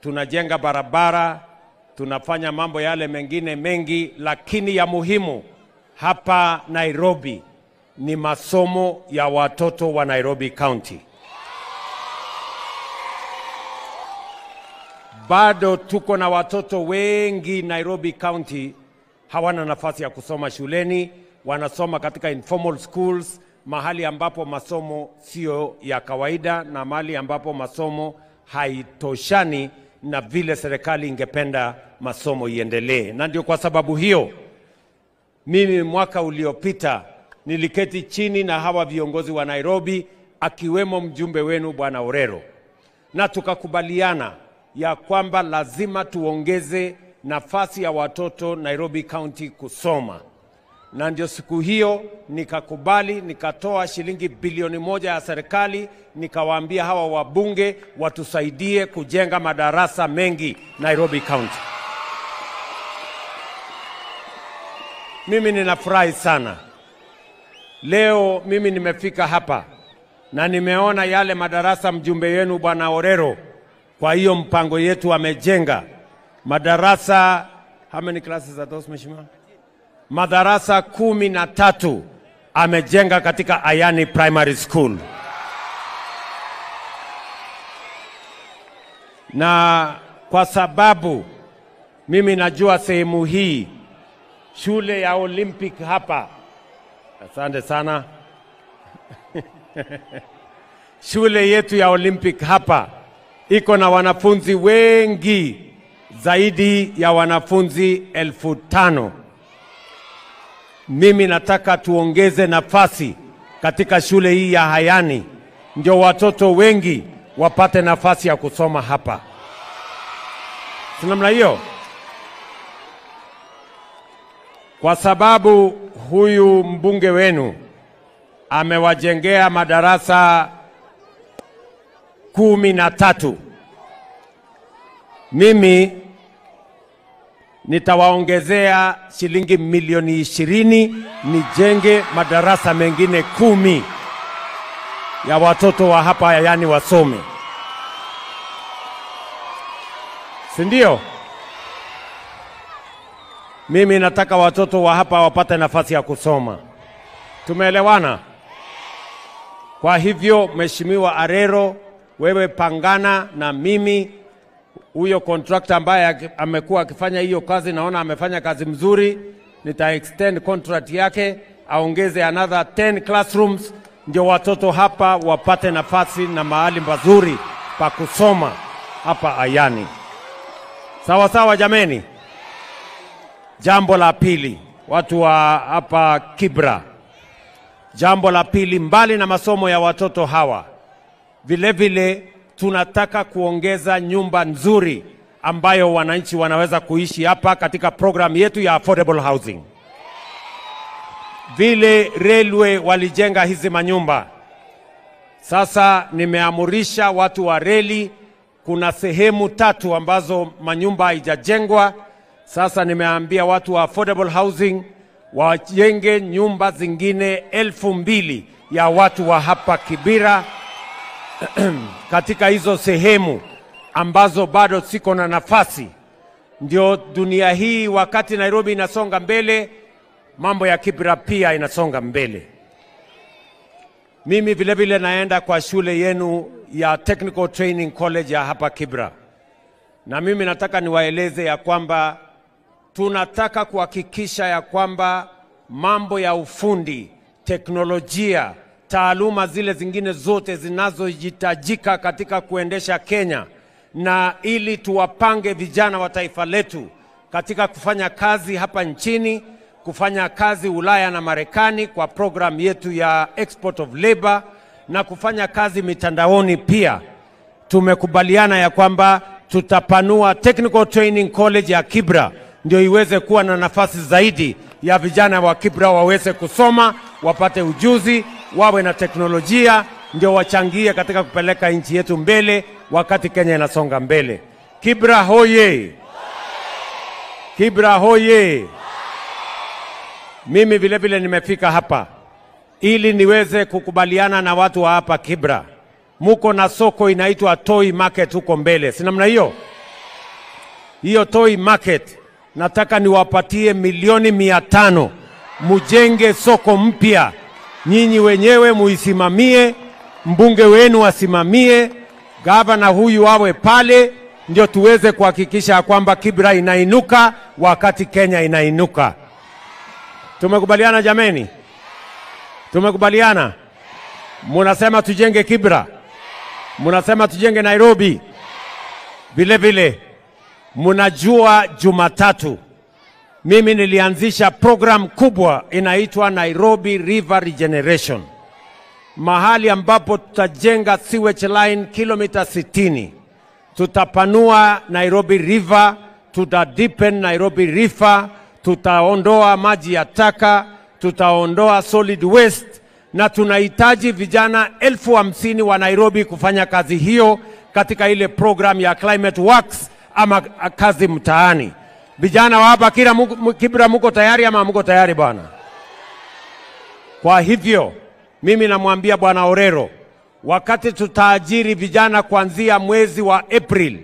tunajenga barabara, tunafanya mambo yale mengine mengi, lakini ya muhimu hapa Nairobi ni masomo ya watoto wa Nairobi County. Bado tuko na watoto wengi Nairobi County hawana nafasi ya kusoma shuleni, wanasoma katika informal schools, mahali ambapo masomo sio ya kawaida na mahali ambapo masomo haitoshani na vile serikali ingependa masomo iendelee. Na ndio kwa sababu hiyo mimi mwaka uliopita niliketi chini na hawa viongozi wa Nairobi, akiwemo mjumbe wenu Bwana Orero, na tukakubaliana ya kwamba lazima tuongeze nafasi ya watoto Nairobi County kusoma. Na ndio siku hiyo nikakubali, nikatoa shilingi bilioni 1 ya serikali, nikawaambia hawa wabunge watusaidie kujenga madarasa mengi Nairobi County. Mimi ninafurahi sana. Leo mimi nimefika hapa na nimeona yale madarasa mjumbe wenu Bwana Orero kwa hiyo mpango yetu amejenga. Madarasa, how many classes are those, Mheshimiwa? Madarasa 13 amejenga katika Ayani Primary School. Na kwa sababu mimi najua sehemu hii, shule ya Olympic hapa, asante sana, shule yetu ya Olympic hapa iko na wanafunzi wengi, zaidi ya wanafunzi 5,000. Mimi nataka tuongeze nafasi katika shule hii ya Hayani, ndio watoto wengi wapate nafasi ya kusoma hapa. Si namna hiyo? Kwa sababu huyu mbunge wenu amewajengea madarasa 13, mimi nitawaongezea shilingi milioni 20 nijenge madarasa mengine 10 ya watoto wa hapa Ayani wasome. Si ndio? Mimi nataka watoto wa hapa wapate nafasi ya kusoma. Tumeelewana? Kwa hivyo Mheshimiwa Orero, wewe pangana na mimi, huyo contractor ambaye amekuwa akifanya hiyo kazi, naona amefanya kazi mzuri, nita extend contract yake aongeze another 10 classrooms, ndio watoto hapa wapate nafasi na mahali pazuri pa kusoma hapa Ayani. Sawa sawa jameni? Jambo la pili, watu wa hapa Kibra, jambo la pili, mbali na masomo ya watoto hawa, vile vile tunataka kuongeza nyumba nzuri ambayo wananchi wanaweza kuishi hapa katika program yetu ya affordable housing. Vile railway walijenga hizi manyumba, sasa nimeamurisha watu wa reli, kuna sehemu 3 ambazo manyumba haijajengwa. Sasa nimeambia watu wa affordable housing wajenge nyumba zingine 2,000 ya watu wa hapa Kibera katika hizo sehemu ambazo bado siko na nafasi. Ndio dunia hii, wakati Nairobi inasonga mbele, mambo ya Kibera pia inasonga mbele. Mimi vile vile naenda kwa shule yenu ya Technical Training College ya hapa Kibera, na mimi nataka niwaeleze ya kwamba tunataka kuhakikisha ya kwamba mambo ya ufundi, teknolojia, taaluma zile zingine zote zinazohitajika katika kuendesha Kenya, na ili tuwapange vijana wa taifa letu katika kufanya kazi hapa nchini, kufanya kazi Ulaya na Marekani kwa program yetu ya export of labor, na kufanya kazi mitandaoni pia. Tumekubaliana ya kwamba tutapanua Technical Training College ya Kibera ndio iweze kuwa na nafasi zaidi ya vijana wa Kibera waweze kusoma, wapate ujuzi, wawe na teknolojia, ndio wachangie katika kupeleka nchi yetu mbele wakati Kenya inasonga mbele. Kibera hoye! Kibera hoye! Mimi vile vile nimefika hapa ili niweze kukubaliana na watu wa hapa Kibera. Muko na soko inaitwa Toy Market huko mbele, si namna hiyo? hiyo toy market, nataka niwapatie milioni 500 mujenge soko mpya. Nyinyi wenyewe muisimamie, mbunge wenu asimamie, gavana huyu awe pale, ndio tuweze kuhakikisha kwamba Kibra inainuka wakati Kenya inainuka. Tumekubaliana jameni? Tumekubaliana? Munasema tujenge Kibra, munasema tujenge Nairobi. Vile vile munajua Jumatatu mimi nilianzisha program kubwa inaitwa Nairobi River Regeneration, mahali ambapo tutajenga sewage line kilomita 60. Tutapanua Nairobi River, tutadeepen Nairobi River, tutaondoa maji ya taka, tutaondoa solid waste, na tunahitaji vijana 50,000 wa Nairobi kufanya kazi hiyo katika ile program ya Climate Works ama kazi mtaani. Vijana wa hapa Kibra muko tayari ama muko tayari bwana? Kwa hivyo mimi namwambia bwana Orero, wakati tutaajiri vijana kuanzia mwezi wa April,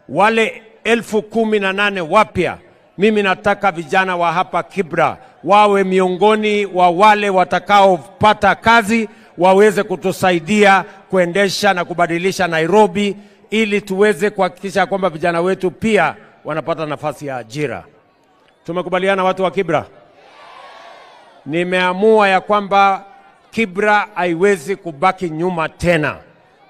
wale 18,000 wapya, mimi nataka vijana wa hapa Kibra wawe miongoni wa wale watakaopata kazi, waweze kutusaidia kuendesha na kubadilisha Nairobi, ili tuweze kuhakikisha kwamba vijana wetu pia wanapata nafasi ya ajira. Tumekubaliana watu wa Kibra? Nimeamua ya kwamba Kibra haiwezi kubaki nyuma tena.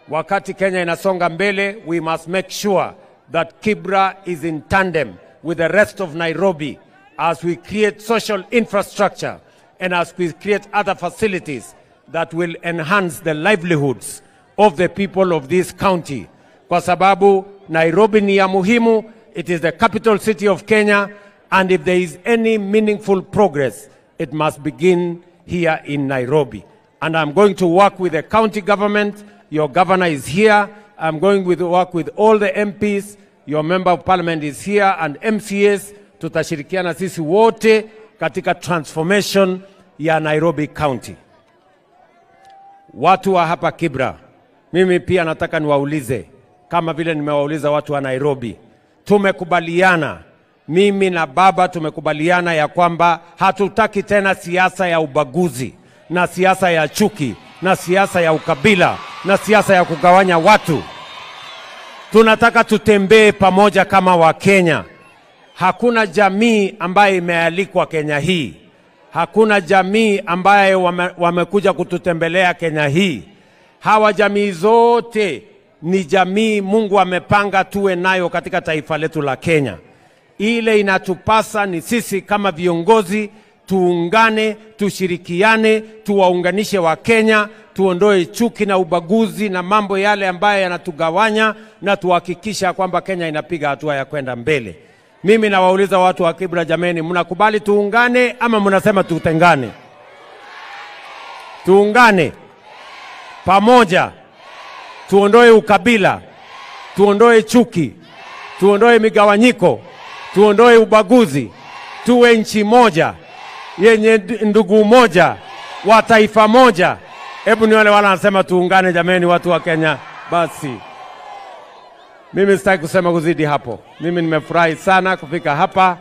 Wakati Kenya inasonga mbele, we must make sure that Kibra is in tandem with the rest of Nairobi as we create social infrastructure and as we create other facilities that will enhance the livelihoods of the people of this county. Kwa sababu Nairobi ni ya muhimu, it is the capital city of Kenya, and if there is any meaningful progress, it must begin here in Nairobi. And I'm going to work with the county government. Your governor is here. I'm going to work with all the MPs. Your member of parliament is here, and MCAs. Tutashirikiana sisi wote katika transformation ya Nairobi County. Watu wa hapa Kibra, mimi pia nataka niwaulize, kama vile nimewauliza watu wa Nairobi. Tumekubaliana, mimi na baba tumekubaliana ya kwamba hatutaki tena siasa ya ubaguzi na siasa ya chuki na siasa ya ukabila na siasa ya kugawanya watu. Tunataka tutembee pamoja kama Wakenya. Hakuna jamii ambaye imealikwa Kenya hii. Hakuna jamii ambaye wamekuja kututembelea Kenya hii. Hawa jamii zote ni jamii Mungu amepanga tuwe nayo katika taifa letu la Kenya. Ile inatupasa ni sisi kama viongozi tuungane, tushirikiane, tuwaunganishe wa Kenya, tuondoe chuki na ubaguzi na mambo yale ambayo yanatugawanya, na tuhakikisha kwamba Kenya inapiga hatua ya kwenda mbele. Mimi nawauliza watu wa Kibra, jameni, mnakubali tuungane ama mnasema tutengane? Tuungane pamoja, tuondoe ukabila, tuondoe chuki, tuondoe migawanyiko, tuondoe ubaguzi, tuwe nchi moja yenye ndugu moja wa taifa moja. Hebu ni wale wanasema tuungane, jameni, watu wa Kenya. Basi mimi sitaki kusema kuzidi hapo. Mimi nimefurahi sana kufika hapa.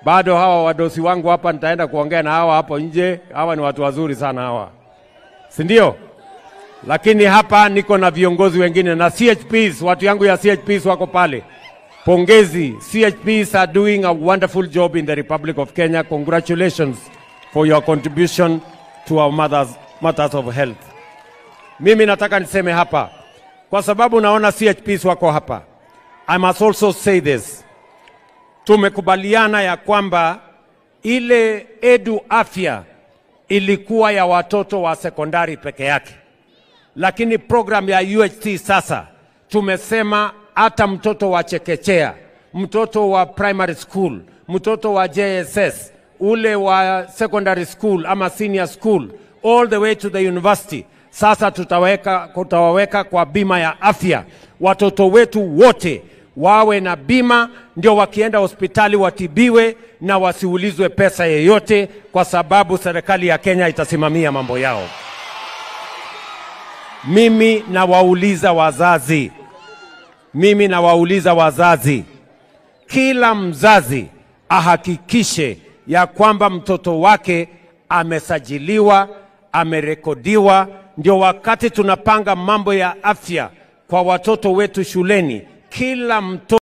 Bado hawa wadosi wangu hapa nitaenda kuongea na hawa hapo nje. Hawa ni watu wazuri sana hawa, si ndio? Lakini hapa niko na viongozi wengine na CHPs, watu yangu ya CHPs wako pale. Pongezi, CHPs are doing a wonderful job in the Republic of Kenya. Congratulations for your contribution to our matters of health. Mimi nataka niseme hapa, kwa sababu naona CHPs wako hapa, I must also say this. Tumekubaliana ya kwamba ile edu afya ilikuwa ya watoto wa sekondari peke yake, lakini program ya UHT sasa tumesema hata mtoto wa chekechea, mtoto wa primary school, mtoto wa JSS, ule wa secondary school ama senior school, all the way to the university, sasa tutawaweka kwa bima ya afya. Watoto wetu wote wawe na bima, ndio wakienda hospitali watibiwe na wasiulizwe pesa yeyote, kwa sababu serikali ya Kenya itasimamia mambo yao. Mimi nawauliza wazazi, kila mzazi ahakikishe ya kwamba mtoto wake amesajiliwa, amerekodiwa, ndio wakati tunapanga mambo ya afya kwa watoto wetu shuleni, kila mtoto